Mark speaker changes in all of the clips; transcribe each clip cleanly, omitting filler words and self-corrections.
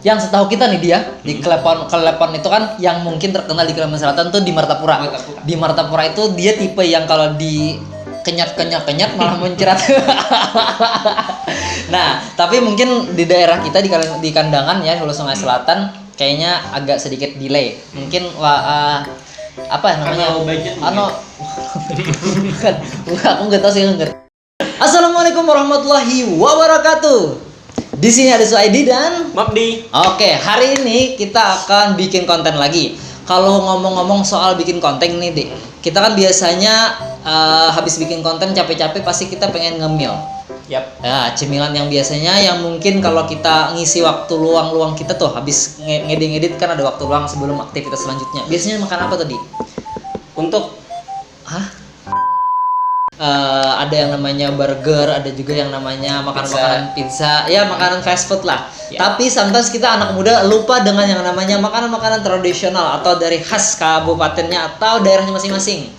Speaker 1: Yang setahu kita nih dia di Klepon itu kan yang mungkin terkenal di Kalimantan Selatan tuh di Martapura. Di Martapura itu dia tipe yang kalau di kenyat malah mencerat. Nah, tapi mungkin di daerah kita di Kandangan ya Hulu Sungai Selatan kayaknya agak sedikit delay. Mungkin apa namanya? Bukan, aku nggak tahu sih ngerti. Assalamualaikum warahmatullahi wabarakatuh. Di sini ada Suaidi dan
Speaker 2: Mabdi.
Speaker 1: Oke, hari ini kita akan bikin konten lagi. Kalau ngomong-ngomong soal bikin konten nih, Dik. Kita kan biasanya habis bikin konten capek-capek pasti kita pengen ngemil.
Speaker 2: Yap.
Speaker 1: Nah, cemilan yang biasanya yang mungkin kalau kita ngisi waktu luang kita tuh habis ngedit kan ada waktu luang sebelum aktivitas selanjutnya. Biasanya makan apa tadi?
Speaker 2: Untuk
Speaker 1: ada yang namanya burger, ada juga yang namanya makanan pizza, ya makanan fast food lah.
Speaker 2: Ya.
Speaker 1: Tapi sometimes kita anak muda lupa dengan yang namanya makanan-makanan tradisional atau dari khas kabupatennya atau daerahnya masing-masing.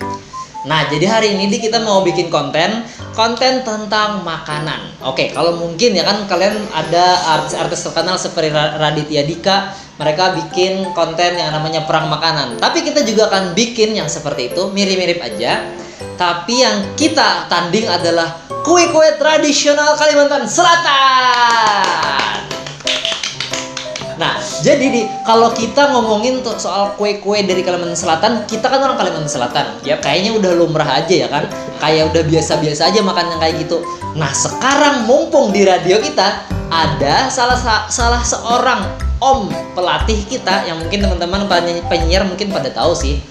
Speaker 1: Nah, jadi hari ini kita mau bikin konten tentang makanan. Oke, kalau mungkin ya kan kalian ada artis-artis terkenal seperti Raditya Dika, mereka bikin konten yang namanya perang makanan. Tapi kita juga akan bikin yang seperti itu, mirip-mirip aja. Tapi yang kita tanding adalah kue-kue tradisional Kalimantan Selatan. Nah, jadi kalau kita ngomongin soal kue-kue dari Kalimantan Selatan, kita kan orang Kalimantan Selatan. Ya, kayaknya udah lumrah aja ya kan. Kayak udah biasa-biasa aja makan yang kayak gitu. Nah, sekarang mumpung di radio kita ada salah seorang om pelatih kita yang mungkin teman-teman penyiar mungkin pada tahu sih.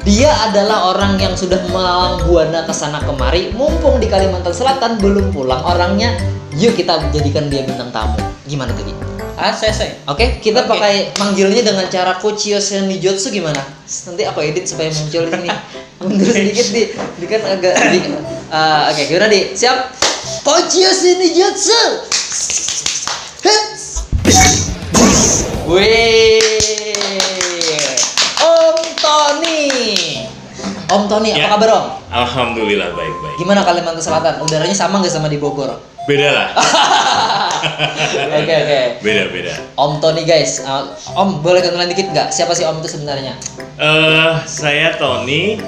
Speaker 1: Dia adalah orang yang sudah melalang buana kesana kemari. Mumpung di Kalimantan Selatan belum pulang orangnya, yuk kita jadikan dia bintang tamu. Gimana tadi?
Speaker 2: ACC.
Speaker 1: Oke, kita pakai manggilnya dengan cara Kochiyo Senijutsu gimana? Nanti aku edit supaya muncul di sini. Mundur sedikit di kan agak sedikit. Oke, gimana di? Siap? Kochiyo Senijutsu. Wih. Om Tony,
Speaker 3: ya.
Speaker 1: Apa kabar Om?
Speaker 3: Alhamdulillah baik-baik.
Speaker 1: Gimana Kalimantan Selatan? Udaranya sama nggak sama di Bogor?
Speaker 3: Beda lah.
Speaker 1: Oke.
Speaker 3: Beda.
Speaker 1: Om Tony guys, Om boleh kenalan dikit nggak? Siapa sih Om itu sebenarnya?
Speaker 3: Saya Tony.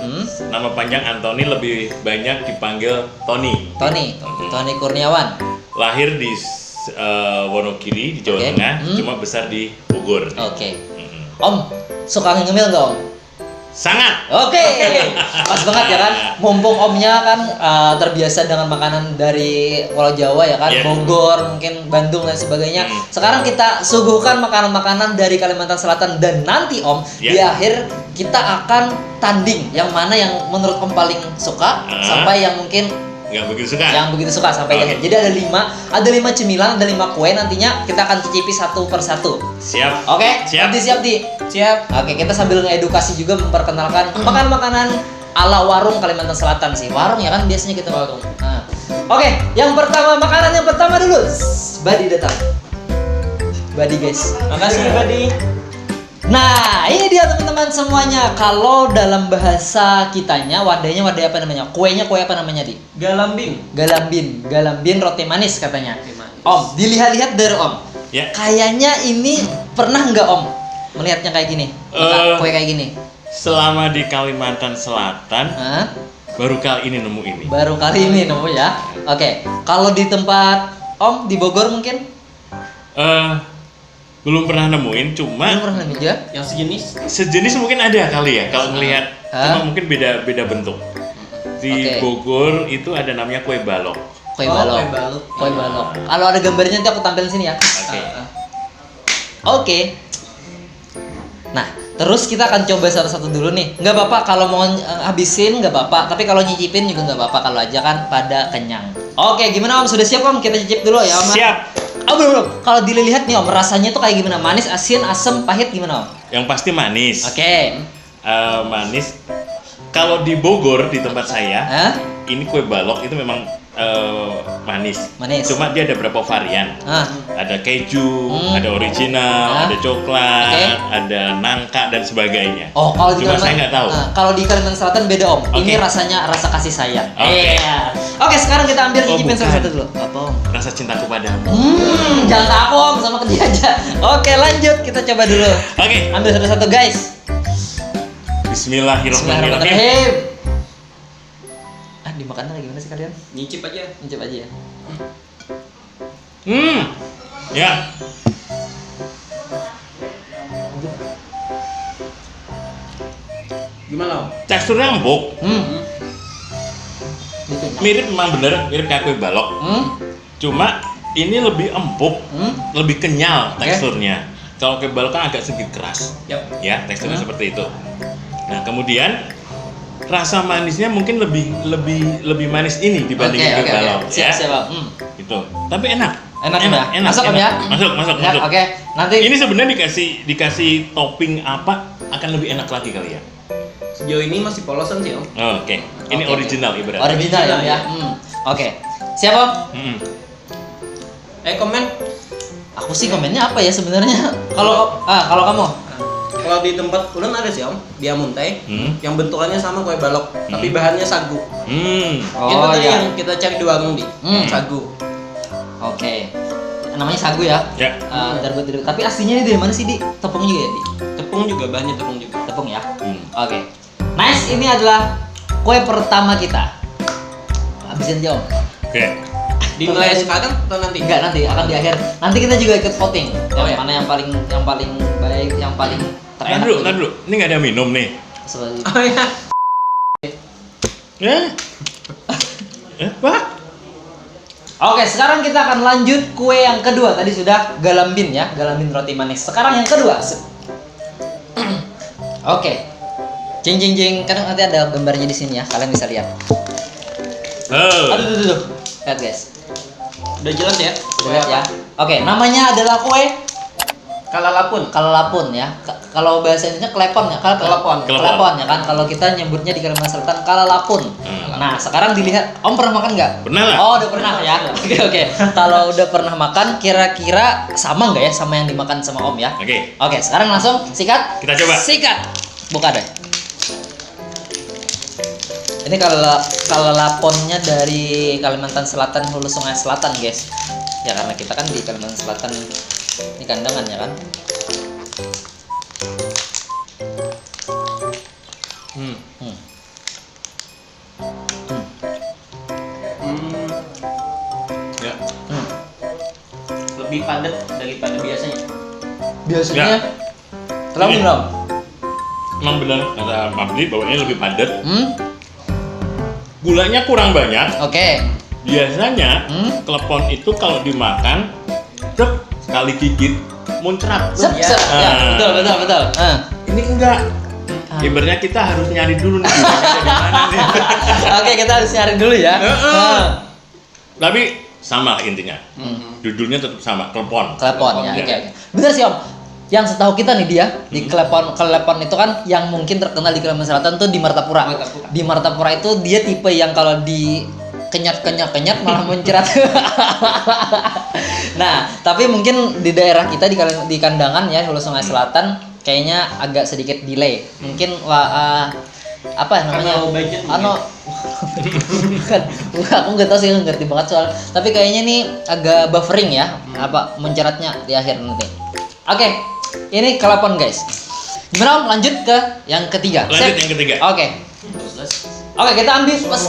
Speaker 3: Nama panjang Antoni, lebih banyak dipanggil Tony.
Speaker 1: Tony Kurniawan.
Speaker 3: Lahir di Wonogiri di Jawa Tengah, cuma besar di Bogor.
Speaker 1: Oke. Om suka ngemil nggak Om?
Speaker 3: Sangat.
Speaker 1: Oke. Pas banget ya kan. Mumpung Omnya kan terbiasa dengan makanan dari Pulau Jawa ya kan,
Speaker 3: Yeah.
Speaker 1: Bogor, mungkin Bandung dan sebagainya. Sekarang kita suguhkan makanan-makanan dari Kalimantan Selatan dan nanti Om di akhir kita akan tanding yang mana yang menurut Om paling suka sampai yang mungkin
Speaker 3: nggak begitu suka.
Speaker 1: Yang begitu suka sampai di akhir. Jadi ada 5 cemilan, ada 5 kue nantinya kita akan cicipi satu persatu.
Speaker 3: Siap.
Speaker 1: Oke?
Speaker 3: Siap.
Speaker 1: Siap di.
Speaker 2: Siap.
Speaker 1: Oke, kita sambil ngedukasi juga memperkenalkan makanan-makanan ala warung Kalimantan Selatan sih. Warung ya kan biasanya kita warung. Nah. Oke, makanan yang pertama dulu. Badi datang. Badi guys.
Speaker 2: Makasih Badi.
Speaker 1: Nah, ini dia teman-teman semuanya. Kalau dalam bahasa kitanya wadah apa namanya? Kuenya kue apa namanya, Di? Galambin roti manis katanya. Om, dilihat-lihat dari Om.
Speaker 3: Ya.
Speaker 1: Kayaknya ini pernah nggak Om melihatnya kayak gini? Kue kayak gini.
Speaker 3: Selama di Kalimantan Selatan, baru kali ini nemu ini.
Speaker 1: Baru kali ini nemu ya. Oke. Kalau di tempat Om di Bogor mungkin?
Speaker 3: Belum pernah nemuin, cuma
Speaker 1: Belum pernah nemu ya?
Speaker 2: Yang
Speaker 3: sejenis mungkin ada kali ya kalau ngelihat, cuma mungkin beda bentuk. Di Bogor itu ada namanya kue balok.
Speaker 1: Kue balok. Kalau ada gambarnya nanti aku tampilin sini ya. Oke. Nah, terus kita akan coba satu-satu dulu nih. Nggak apa-apa kalau mau habisin nggak apa-apa, tapi kalau nyicipin juga nggak apa-apa kalau aja kan pada kenyang. Oke, gimana Om? Sudah siap Om? Kita cicip dulu ya Om.
Speaker 3: Siap.
Speaker 1: Oh belum. Kalau dilihat nih Om, rasanya tuh kayak gimana? Manis, asin, asam, pahit gimana Om?
Speaker 3: Yang pasti manis.
Speaker 1: Oke.
Speaker 3: Manis. Kalau di Bogor di tempat saya, ini kue balok itu memang manis. Cuma dia ada beberapa varian. Ada keju, ada original, ada coklat, ada nangka dan sebagainya.
Speaker 1: Oh, kalau di
Speaker 3: Cuma saya nggak tahu.
Speaker 1: Kalau di Kalimantan Selatan beda Om. Ini rasanya rasa kasih sayang.
Speaker 3: Oke.
Speaker 1: Oke, sekarang kita ambil cicipin
Speaker 3: bukan.
Speaker 1: satu-satu dulu. Apa Om?
Speaker 3: Rasa cintaku padamu.
Speaker 1: Jangan ke aku Om, sama ke dia aja. Oke, lanjut kita coba dulu.
Speaker 3: Oke.
Speaker 1: Ambil satu-satu guys.
Speaker 3: Bismillahirrahmanirrahim.
Speaker 1: Dimakan lagi gimana sih kalian?
Speaker 2: Nyicip aja.
Speaker 1: Nyicip aja ya.
Speaker 3: Ya.
Speaker 2: Gimana Om?
Speaker 3: Teksturnya empuk. Mirip memang bener, mirip kayak kue balok. Cuma ini lebih empuk, lebih kenyal teksturnya. Kalau kue balok kan agak sedikit keras.
Speaker 2: Yap.
Speaker 3: Ya, teksturnya seperti itu. Nah, kemudian rasa manisnya mungkin lebih manis ini dibanding kue balok.
Speaker 1: Siap,
Speaker 3: Ya.
Speaker 1: siap, Om.
Speaker 3: Gitu. Tapi enak.
Speaker 1: Enak. Masuk Om ya?
Speaker 3: Masuk.
Speaker 1: Ya, oke. Nanti
Speaker 3: Ini sebenarnya dikasih topping apa akan lebih enak lagi kali ya.
Speaker 2: Sejauh ini masih polosan sih Om.
Speaker 3: Oke. Ini
Speaker 1: Oke.
Speaker 3: original ibaratnya.
Speaker 1: Original ya.
Speaker 2: ya.
Speaker 1: Oke. Siap Om?
Speaker 2: Komen.
Speaker 1: Aku sih komennya apa ya sebenarnya? Kalau kamu?
Speaker 2: Kalau di tempat ulun ada sih Om, dia muntai, yang bentukannya sama kue balok, tapi bahannya sagu. Itu tadi
Speaker 1: iya.
Speaker 2: yang kita cari di warung di sagu.
Speaker 1: Oke. Namanya sagu ya?
Speaker 3: Ya.
Speaker 1: Bentar gue tidur. Tapi aslinya ini dari mana sih, Di? Tepung juga ya, Di?
Speaker 2: Tepung juga, bahannya tepung juga.
Speaker 1: Tepung ya? Oke. Nice, ini adalah kue pertama kita. Habisin aja Om.
Speaker 3: Oke.
Speaker 2: Dinilai sekarang atau nanti?
Speaker 1: Enggak, nanti akan di akhir. Nanti kita juga ikut voting.
Speaker 2: Oh,
Speaker 1: Yang
Speaker 2: ya?
Speaker 1: mana yang paling baik, yang paling terenak.
Speaker 3: Tahan dulu. Ini nggak ada minum nih.
Speaker 1: Seperti
Speaker 2: Oh ya.
Speaker 3: Wah.
Speaker 1: Oke, sekarang kita akan lanjut kue yang kedua. Tadi sudah galambin ya, galambin roti manis. Sekarang yang kedua. Oke. Jing. Kadang nanti ada gambarnya di sini ya, kalian bisa lihat. Aduh. Lihat guys.
Speaker 2: Udah jelas ya?
Speaker 1: Udah lihat ya. Oke, namanya adalah kue kalalapun ya. Kalau bahasa Indonesia klepon ya, Klepon ya kan. Kalau kita nyebutnya di Kalimantan Selatan kalalapun. Nah, sekarang dilihat, Om pernah makan nggak?
Speaker 3: Pernah lah.
Speaker 1: Oh, udah pernah ya. Oke. Kalau udah pernah makan, kira-kira sama nggak ya sama yang dimakan sama Om ya? Oke, sekarang langsung sikat.
Speaker 3: Kita coba.
Speaker 1: Sikat. Buka deh. Ini kalalaponnya dari Kalimantan Selatan, Hulu Sungai Selatan, guys. Ya karena kita kan di Kalimantan Selatan, di kandangan ya kan.
Speaker 3: Ya.
Speaker 2: Lebih padat daripada biasanya.
Speaker 1: Biasanya
Speaker 3: Ya.
Speaker 1: terlalu
Speaker 3: Ini.
Speaker 1: belum?
Speaker 3: Emang benar kata Mabdi bahwa ini lebih padat. Gulanya kurang banyak.
Speaker 1: Oke.
Speaker 3: Biasanya klepon itu kalau dimakan sekali gigit muncrat.
Speaker 1: Ya, betul.
Speaker 3: Ini enggak. Ibaratnya kita harus nyari dulu nih gulanya ada di mana nih.
Speaker 1: Oke, kita harus nyari dulu ya.
Speaker 3: Tapi sama intinya. Judulnya tetap sama, klepon.
Speaker 1: Klepon ya. Oke. Bener sih Om. Yang setahu kita nih dia di klepon itu kan yang mungkin terkenal di Kalimantan Selatan tuh di Martapura. Di Martapura itu dia tipe yang kalau di kenyat malah muncrat. Nah, tapi mungkin di daerah kita di kandangan ya Hulu Sungai Selatan kayaknya agak sedikit delay. Mungkin apa namanya? Bukan, aku nggak tahu sih, ngerti banget soal. Tapi kayaknya nih agak buffering ya, muncratnya di akhir nanti. Oke, ini klepon guys. Gimana Om? Lanjut ke yang ketiga.
Speaker 3: Yang ketiga.
Speaker 1: Oke,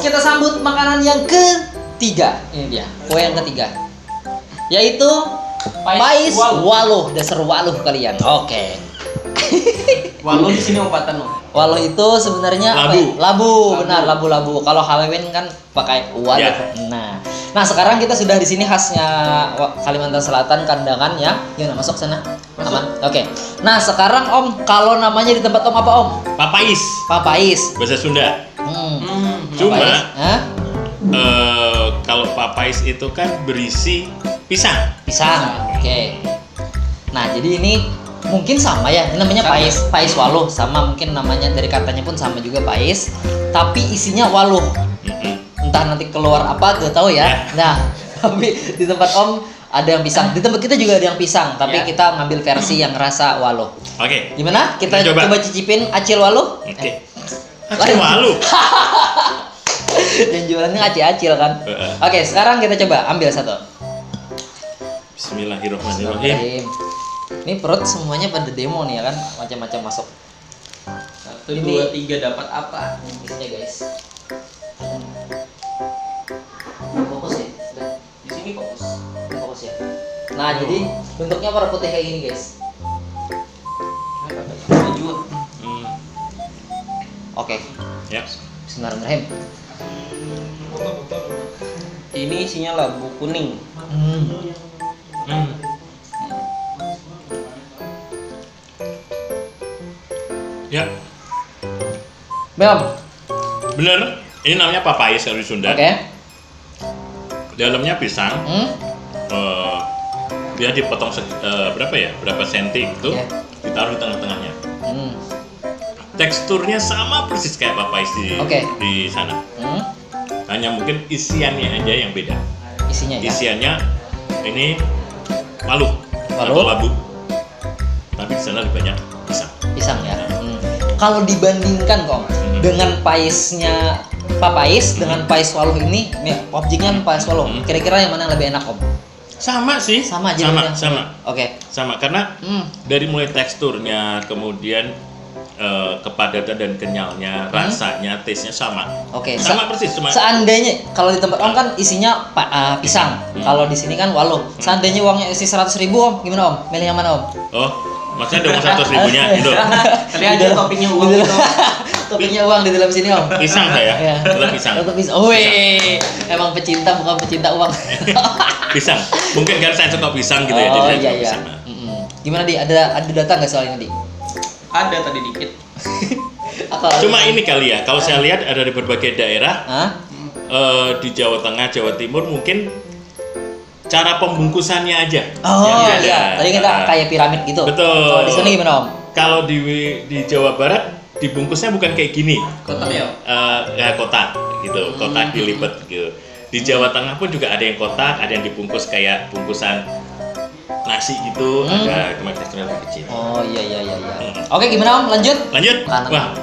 Speaker 1: kita sambut makanan yang ketiga. Ini dia, kue yang ketiga. Yaitu pais waluh, dasar waluh kalian. Oke.
Speaker 2: Waluh di sini umpatan Om.
Speaker 1: Waluh itu sebenarnya apa ya? Labu, benar, labu. Kalau Halloween kan pakai waluh.
Speaker 3: Ya.
Speaker 1: Nah, sekarang kita sudah di sini khasnya Kalimantan Selatan kandangan ya. Gimana masuk sana? Aman. Oke. Nah, sekarang Om, kalau namanya di tempat Om apa Om? Papais.
Speaker 3: Bahasa Sunda. Cuma kalau papais itu kan berisi pisang.
Speaker 1: Oke. Nah, jadi ini mungkin sama ya. Ini namanya pais waluh, sama mungkin namanya dari katanya pun sama juga pais, tapi isinya waluh. Entah nanti keluar apa gak tahu ya. Nah, tapi di tempat Om ada yang pisang. Di tempat kita juga ada yang pisang, tapi kita ngambil versi yang rasa waluh.
Speaker 3: Oke.
Speaker 1: Gimana? Kita coba cicipin acil waluh.
Speaker 3: Oke. Acil waluh.
Speaker 1: Yang jualannya acil-acil kan. Oke, sekarang kita coba ambil satu.
Speaker 3: Bismillahirrahmanirrahim.
Speaker 1: Ini perut semuanya pada demo nih ya kan, macam-macam masuk.
Speaker 2: 1, 2, 3 dapat apa?
Speaker 1: Isinya guys. Fokus ya.
Speaker 2: Di sini fokus.
Speaker 1: Fokus ya. Nah, jadi bentuknya warna putih kayak gini guys.
Speaker 2: Baju.
Speaker 1: Oke.
Speaker 3: Ya.
Speaker 1: Bismillahirrahmanirrahim.
Speaker 2: Ini isinya labu kuning.
Speaker 3: Ya.
Speaker 1: Belum.
Speaker 3: Bener. Ini namanya papayas kalau di Sunda.
Speaker 1: Oke.
Speaker 3: Dalamnya pisang. Dia dipotong berapa ya? Berapa senti itu?
Speaker 1: Yeah.
Speaker 3: Ditaruh di tengah-tengahnya. Teksturnya sama persis kayak papayas di sana. Hanya mungkin isiannya aja yang beda.
Speaker 1: Isinya ya.
Speaker 3: Isiannya ini palu atau labu. Tapi di sana lebih banyak pisang.
Speaker 1: Pisang ya. Kalau dibandingkan kok dengan paisnya papais dengan pais waluh ini, nih objeknya pais waluh. Kira-kira yang mana yang lebih enak om?
Speaker 3: Sama sih.
Speaker 1: Sama aja.
Speaker 3: Sama.
Speaker 1: Oke.
Speaker 3: Sama karena dari mulai teksturnya, kemudian kepadatan dan kenyalnya, rasanya, taste-nya sama.
Speaker 1: Oke.
Speaker 3: Sama persis.
Speaker 1: Seandainya kalau di tempat om kan isinya pisang, kalau di sini kan waluh. Seandainya uangnya isi 100.000 om, gimana om? Milih yang mana om?
Speaker 3: Oh, maksudnya dong 100.000-nya gitu.
Speaker 2: Tadi ada toppingnya uang gitu.
Speaker 1: Toppingnya uang di dalam sini om.
Speaker 3: Pisang saya. Tetap pisang.
Speaker 1: Tetap pisang. Wih, emang pecinta bukan pecinta uang.
Speaker 3: Pisang. Mungkin karena saya suka pisang gitu ya, jadi saya suka pisang.
Speaker 1: Gimana di? Ada data nggak soal ini di?
Speaker 2: Ada tadi dikit.
Speaker 3: Cuma ini kali ya, kalau saya lihat ada di berbagai daerah di Jawa Tengah, Jawa Timur mungkin cara pembungkusannya aja.
Speaker 1: Oh iya, tadi kita kayak piramid gitu.
Speaker 3: Betul.
Speaker 1: Kalau di sini gimana om?
Speaker 3: Kalau di Jawa Barat dibungkusnya bukan kayak gini.
Speaker 2: Kotak ya?
Speaker 3: Ya kotak gitu, kotak dilipat gitu. Di Jawa Tengah pun juga ada yang kotak, ada yang dibungkus kayak bungkusan nasi gitu, ada cuma teksturnya lebih kecil.
Speaker 1: Oh iya. Oke, gimana om? Lanjut.
Speaker 3: Wah,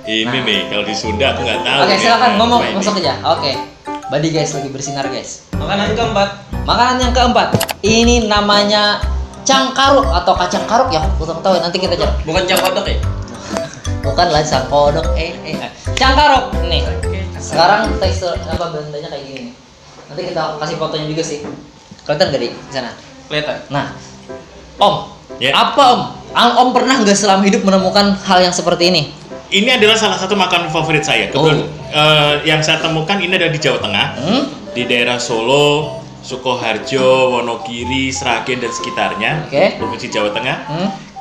Speaker 3: ini nih kalau di Sunda aku nggak tahu.
Speaker 1: Oke, silakan ngomong, masuk aja. Oke. Badi guys lagi bersinar guys.
Speaker 2: Makanan keempat.
Speaker 1: Makanan yang keempat. Ini namanya cangkaruk atau kacang karuk ya. Kurang tahu nanti kita cari.
Speaker 2: Bukan cangkodok ya?
Speaker 1: Bukan lah cangkodok. Cangkaruk nih. Sekarang tekstur apa bentuknya kayak gini. Nanti kita kasih fotonya juga sih. Kelihatan gak di sana?
Speaker 2: Kelihatan.
Speaker 1: Nah, om,
Speaker 3: Ya.
Speaker 1: apa om? Om pernah nggak selama hidup menemukan hal yang seperti ini?
Speaker 3: Ini adalah salah satu makanan favorit saya. Kebetulan yang saya temukan ini ada di Jawa Tengah, di daerah Solo, Sukoharjo, Wonogiri, Sragen dan sekitarnya, provinsi Jawa Tengah.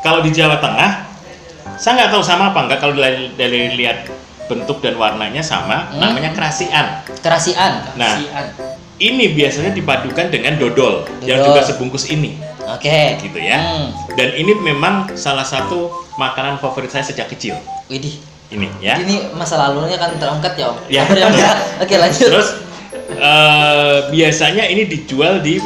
Speaker 3: Kalau di Jawa Tengah, saya nggak tahu sama apa enggak. Kalau dari lihat bentuk dan warnanya sama, namanya kerasian.
Speaker 1: Kerasian.
Speaker 3: Nah, ini biasanya dipadukan dengan dodol yang juga sebungkus ini.
Speaker 1: Oke.
Speaker 3: Gitu ya. Dan ini memang salah satu makanan favorit saya sejak kecil.
Speaker 1: Widih.
Speaker 3: Ini ya.
Speaker 1: Ini masa lalunya kan terangkat ya om.
Speaker 3: Ya.
Speaker 1: Oke lanjut.
Speaker 3: Terus biasanya ini dijual di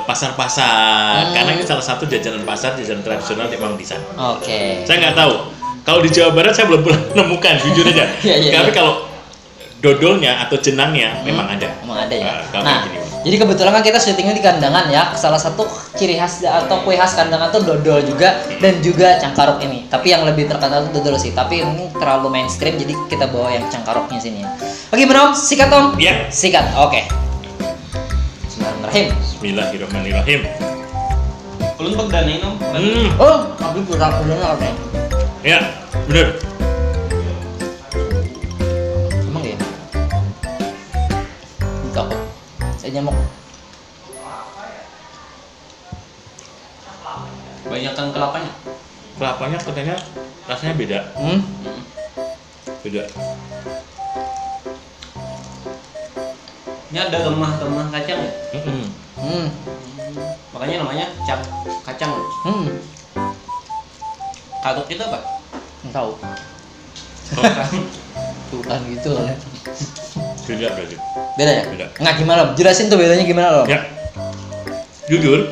Speaker 3: pasar-pasar karena ini salah satu jajanan pasar, jajanan tradisional memang di sana.
Speaker 1: Oke.
Speaker 3: Saya nggak tahu. Kalau di Jawa Barat saya belum pernah menemukan, jujur aja. Tapi kalau dodolnya atau jenangnya memang ada.
Speaker 1: Memang ada ya.
Speaker 3: Nah,
Speaker 1: jadi kebetulan kan kita syutingnya di kandangan ya. Salah satu ciri khas atau kue khas kandangan tuh dodol juga dan juga cangkaruk ini. Tapi yang lebih terkenal itu dodol sih. Tapi ini terlalu mainstream jadi kita bawa yang cangkaruknya sini ya. Oke, Om, sikat Om.
Speaker 3: Iya.
Speaker 1: Sikat. Oke. Bismillahirrahmanirrahim.
Speaker 3: Bismillahirrahmanirrahim.
Speaker 2: Ulun pegdanain om.
Speaker 1: Oh, tapi pura-puranya apa?
Speaker 3: Ya, bener.
Speaker 1: Emang ya? Enggak kok. Saya nyamuk.
Speaker 2: Banyakkan kelapanya.
Speaker 3: Kelapanya katanya rasanya beda. Beda.
Speaker 2: Ini ada remah-remah kacang ya? Makanya namanya kacang. Karuk itu apa?
Speaker 1: Nggak tahu. Bukan gitu loh.
Speaker 3: Beda berarti.
Speaker 1: Beda ya?
Speaker 3: Beda.
Speaker 1: Nggak gimana Om? Jelasin tuh bedanya gimana Om?
Speaker 3: Ya. Jujur,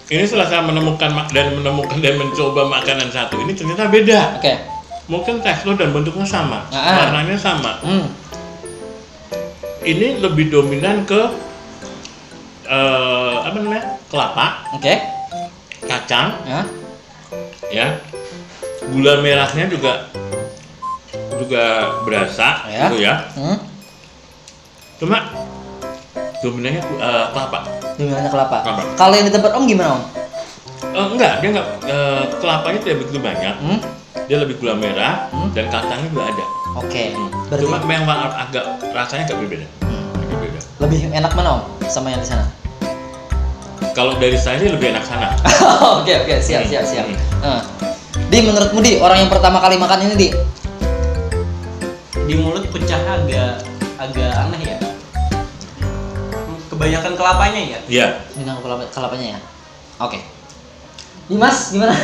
Speaker 3: ini setelah saya menemukan dan mencoba makanan satu ini ternyata beda.
Speaker 1: Oke.
Speaker 3: Mungkin tekstur dan bentuknya sama, warnanya sama. ini lebih dominan ke apa namanya? Kelapa.
Speaker 1: Oke.
Speaker 3: Kacang.
Speaker 1: Ya.
Speaker 3: Ya. Gula merahnya juga berasa
Speaker 1: Ya.
Speaker 3: gitu ya. Cuma dominannya kelapa.
Speaker 1: Dominannya kelapa.
Speaker 3: Kelapa.
Speaker 1: Kalau yang di tempat Om gimana Om?
Speaker 3: Enggak, dia enggak kelapanya tidak begitu banyak. Dia lebih gula merah dan kacangnya juga ada.
Speaker 1: Oke.
Speaker 3: Berarti cuma memang agak rasanya agak berbeda. Agak beda.
Speaker 1: Lebih enak mana Om sama yang di sana?
Speaker 3: Kalau dari saya sih lebih enak sana.
Speaker 1: Oke, siap. Di, menurutmu Di, orang yang pertama kali makan ini Di?
Speaker 2: Di mulut pecah agak aneh ya. Kebanyakan kelapanya ya.
Speaker 3: Iya.
Speaker 1: Dengan kelapanya ya. Oke. Dimas gimana?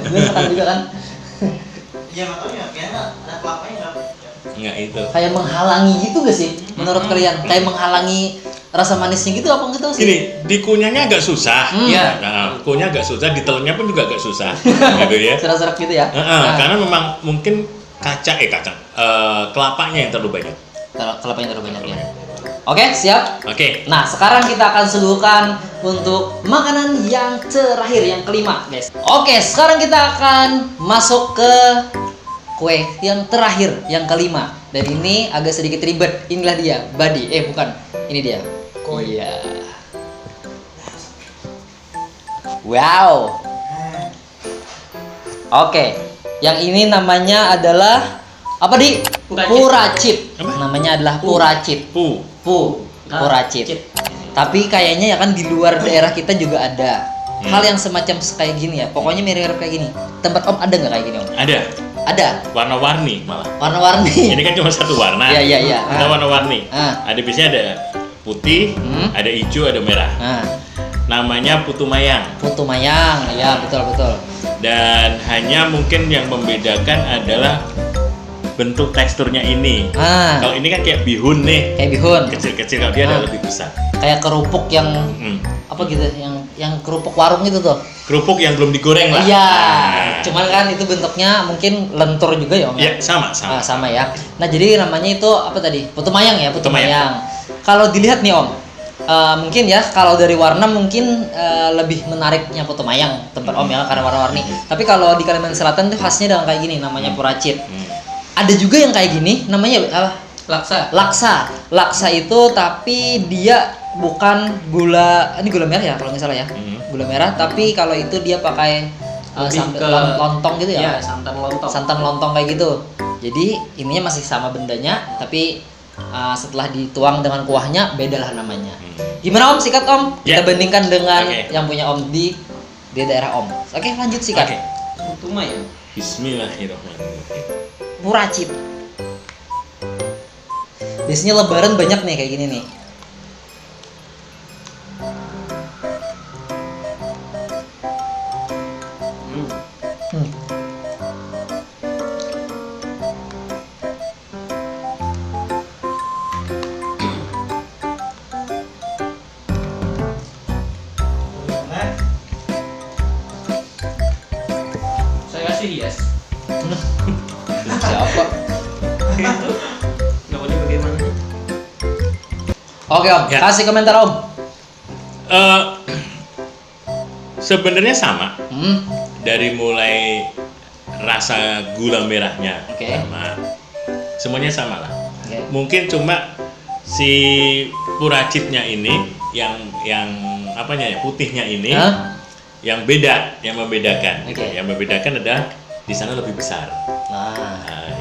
Speaker 1: Dimas makan juga kan?
Speaker 2: Ya makanya kayaknya ada kelapanya
Speaker 3: Enggak itu.
Speaker 1: Kayak menghalangi gitu gak sih? Menurut kalian kayak menghalangi rasa manisnya gitu apa enggak tahu sih?
Speaker 3: Gini, dikunyahnya agak susah.
Speaker 1: Iya.
Speaker 3: Nah, kunyah agak susah, ditelannya pun juga agak susah. Gitu ya.
Speaker 1: Serak-serak gitu ya.
Speaker 3: Karena memang mungkin kelapanya yang terlalu banyak.
Speaker 1: Kelapanya terlalu banyak ya. Oke, siap.
Speaker 3: Oke.
Speaker 1: Nah, sekarang kita akan suguhkan untuk makanan yang terakhir, yang kelima, guys. Oke, sekarang kita akan masuk ke kue yang terakhir, yang kelima. Dan ini agak sedikit ribet. Inilah dia, Badi. Bukan. Ini dia. Oh iya. Wow. Oke. Yang ini namanya adalah apa, Di? Puracit. Namanya adalah puracit. Puracit. Tapi kayaknya ya kan di luar daerah kita juga ada hal yang semacam kayak gini ya. Pokoknya mirip-mirip kayak gini. Tempat Om ada nggak kayak gini Om? Ada.
Speaker 3: Warna-warni malah.
Speaker 1: Warna-warni.
Speaker 3: Ini kan cuma satu warna.
Speaker 1: Iya.
Speaker 3: Kita warna-warni. Ada biasanya ada putih, ada hijau, ada merah. Namanya putu mayang.
Speaker 1: Putu mayang, ya betul.
Speaker 3: Dan hanya mungkin yang membedakan adalah bentuk teksturnya ini. Kalau ini kan kayak bihun nih.
Speaker 1: Kayak bihun.
Speaker 3: Kecil-kecil, kalau dia ada lebih besar.
Speaker 1: Kayak kerupuk yang apa gitu, yang kerupuk warung itu tuh.
Speaker 3: Kerupuk yang belum digoreng lah.
Speaker 1: Iya. Cuman kan itu bentuknya mungkin lentur juga ya Om.
Speaker 3: Iya, sama.
Speaker 1: Sama ya. Nah, jadi namanya itu apa tadi? Putu mayang ya, putu mayang. Kalau dilihat nih Om, mungkin ya kalau dari warna mungkin lebih menariknya putu mayang tempat Om ya karena warna-warni. Tapi kalau di Kalimantan Selatan tuh khasnya dengan kayak gini, namanya puracit. Ada juga yang kayak gini, namanya laksa itu tapi dia bukan gula, ini gula merah ya kalau nggak salah ya. Gula merah, tapi kalau itu dia pakai lontong gitu ya.
Speaker 2: Iya,
Speaker 1: santan lontong kayak gitu. Jadi ininya masih sama bendanya, tapi setelah dituang dengan kuahnya bedalah namanya. Gimana Om, sikat Om? Kita bandingkan dengan yang punya Om di daerah Om. Oke, lanjut sikat.
Speaker 2: Putu mayang.
Speaker 3: Bismillahirrahmanirrahim.
Speaker 1: Puracit. Biasanya lebaran banyak nih kayak gini nih.
Speaker 2: Saya kasih hias.
Speaker 1: Siapa?
Speaker 2: Nggak boleh bagaimana?
Speaker 1: Oke Om, kasih komentar Om.
Speaker 3: Sebenarnya sama. Dari mulai rasa gula merahnya sama. Semuanya sama lah. Mungkin cuma si puracitnya ini yang apanya ya, putihnya ini yang beda, yang membedakan. Yang membedakan adalah di sana lebih besar.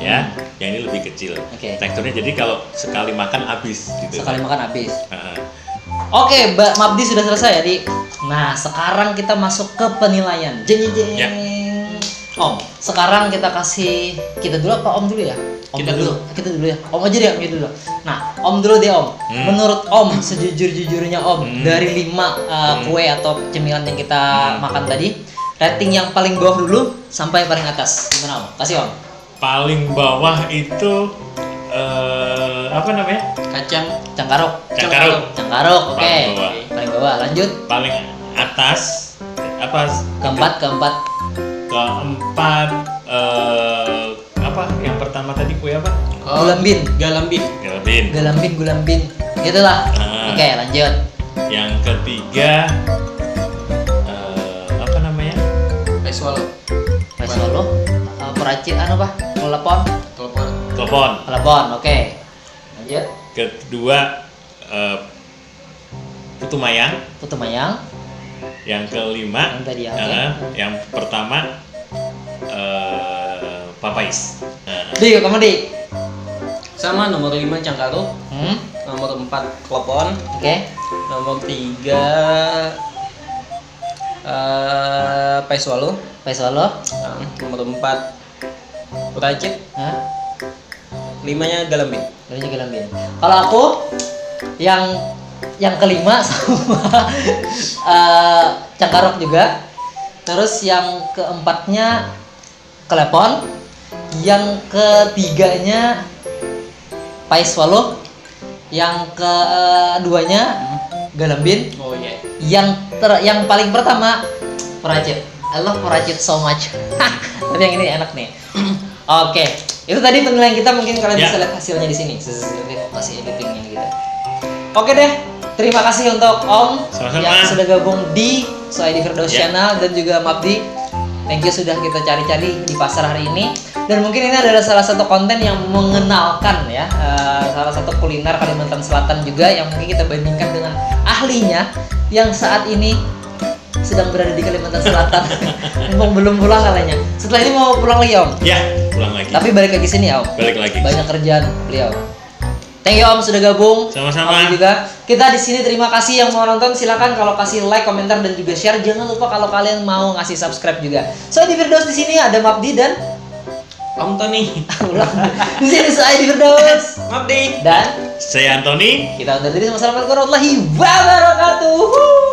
Speaker 3: Ya, yang ini lebih kecil. Teksturnya jadi kalau sekali makan habis gitu.
Speaker 1: Sekali makan habis. Oke, Mbak Mabdi sudah selesai ya, Di. Nah, sekarang kita masuk ke penilaian. Jeng. Om, sekarang kita kasih kita dulu apa Om dulu ya? Kita dulu ya. Om aja deh, dulu. Nah, Om dulu deh Om. Menurut Om, sejujur-jujurnya Om, dari 5 kue atau cemilan yang kita makan tadi, rating yang paling bawah dulu sampai paling atas. Gimana Om? Kasih Om.
Speaker 3: Paling bawah itu apa namanya?
Speaker 1: Cangkaruk. Oke. Paling bawah. Lanjut.
Speaker 3: Paling atas apa?
Speaker 1: Keempat.
Speaker 3: Apa? Yang pertama tadi kue apa?
Speaker 1: Gulambin.
Speaker 3: Galambin.
Speaker 1: Gitulah. Oke, lanjut.
Speaker 3: Yang ketiga apa namanya?
Speaker 2: Swallow.
Speaker 1: Peracik apa? Telepon. Oke. Lanjut.
Speaker 3: Kedua Putu Mayang. Yang kelima
Speaker 1: Yang tadi, oke.
Speaker 3: yang pertama Papais.
Speaker 1: Di, kamu di.
Speaker 2: Sama nomor 5 Cangkaruk. Nomor 4 Klepon.
Speaker 1: Oke.
Speaker 2: Nomor 3 Paiswalo. Nomor 4 Peracit. 5-nya Galambin.
Speaker 1: Kalau aku yang kelima sama Cangkarok juga. Terus yang keempatnya Klepon, yang ketiganya Paiswalo, yang keduanya Galambin,
Speaker 2: Oh iya.
Speaker 1: yang paling pertama Peracit. I love Peracit so much. Tapi yang ini enak nih. Oke, itu tadi penilaian kita, mungkin kalian bisa lihat hasilnya di sini. Kasih editingnya gitu. Oke deh, terima kasih untuk Om yang sudah gabung di Soidi Firdaus Channel dan juga Mabdi. Thank you sudah kita cari-cari di pasar hari ini. Dan mungkin ini adalah salah satu konten yang mengenalkan ya, salah satu kuliner Kalimantan Selatan juga yang mungkin kita bandingkan dengan ahlinya yang saat ini sedang berada di Kalimantan Selatan. Mumpung belum pulang katanya. Setelah ini mau pulang lagi Om?
Speaker 3: Ya, pulang lagi.
Speaker 1: Tapi balik lagi sini Om.
Speaker 3: Balik lagi.
Speaker 1: Banyak kerjaan beliau. Thank you Om sudah gabung.
Speaker 3: Sama-sama.
Speaker 1: Om juga. Kita di sini terima kasih yang mau nonton. Silakan kalau kasih like, komentar dan juga share. Jangan lupa kalau kalian mau ngasih subscribe juga. Soidi Firdaus di sini ada Mabdi dan
Speaker 2: Om Tony.
Speaker 1: ulang. Di sini Soidi Firdaus,
Speaker 2: Mabdi
Speaker 1: dan
Speaker 3: Saya Anthony.
Speaker 1: kita undur diri. Wassalamualaikum warahmatullahi wabarakatuh.